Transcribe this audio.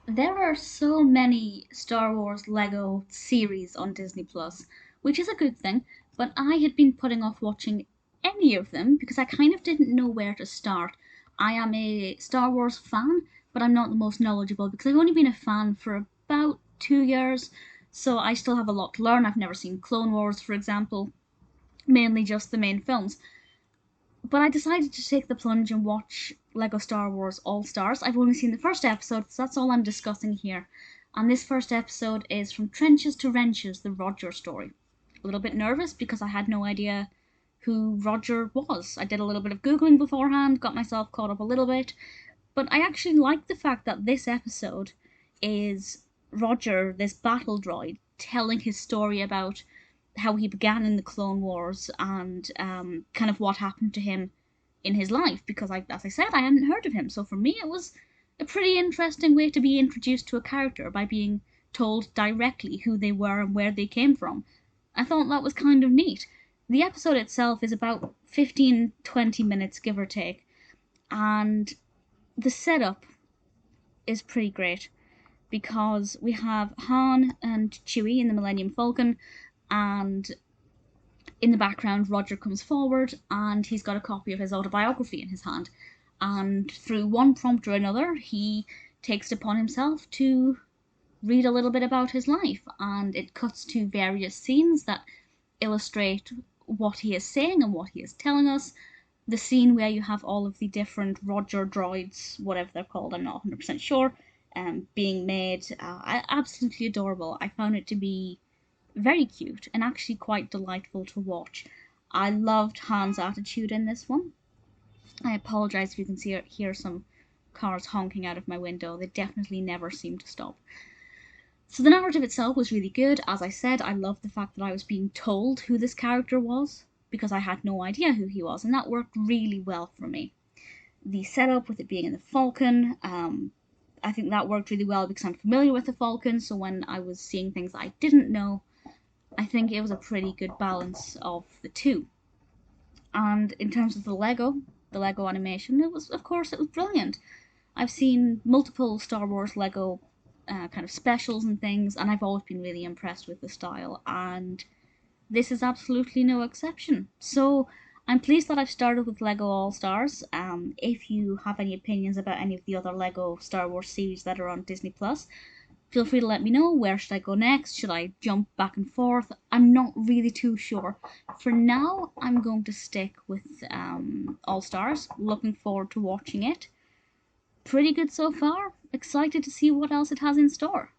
There are so many Star Wars Lego series on Disney Plus, which is a good thing, but I had been putting off watching any of them because I kind of didn't know where to start. I am a Star Wars fan, but I'm not the most knowledgeable because I've only been a fan for about 2 years, so I still have a lot to learn. I've never seen Clone Wars, for example, mainly just the main films. But I decided to take the plunge and watch Lego Star Wars All Stars. I've only seen the first episode, so that's all I'm discussing here. And this first episode is From Trenches to Wrenches, the Roger story. A little bit nervous because I had no idea who Roger was. I did a little bit of Googling beforehand, got myself caught up a little bit, but I actually like the fact that this episode is Roger, this battle droid, telling his story about how he began in the Clone Wars and kind of what happened to him in his life. Because, as I said, I hadn't heard of him. So for me, it was a pretty interesting way to be introduced to a character by being told directly who they were and where they came from. I thought that was kind of neat. The episode itself is about 15-20 minutes, give or take, and the setup is pretty great because we have Han and Chewie in the Millennium Falcon, and in the background, Roger comes forward and he's got a copy of his autobiography in his hand. And through one prompt or another, he takes it upon himself to read a little bit about his life. And it cuts to various scenes that illustrate what he is saying and what he is telling us. The scene where you have all of the different Roger droids, whatever they're called, I'm not 100% sure, being made, absolutely adorable. I found it to be very cute and actually quite delightful to watch. I loved Han's attitude in this one. I apologise if you can hear some cars honking out of my window. They definitely never seem to stop. So the narrative itself was really good. As I said, I loved the fact that I was being told who this character was because I had no idea who he was, and that worked really well for me. The setup with it being in the Falcon, I think that worked really well because I'm familiar with the Falcon, so when I was seeing things I didn't know, I think it was a pretty good balance of the two. And in terms of the Lego animation, it was brilliant. I've seen multiple Star Wars Lego kind of specials and things, and I've always been really impressed with the style, and this is absolutely no exception. So I'm pleased that I've started with Lego All Stars. If you have any opinions about any of the other Lego Star Wars series that are on Disney Plus, feel free to let me know. Where should I go next? Should I jump back and forth? I'm not really too sure. For now, I'm going to stick with All Stars. Looking forward to watching it. Pretty good so far. Excited to see what else it has in store.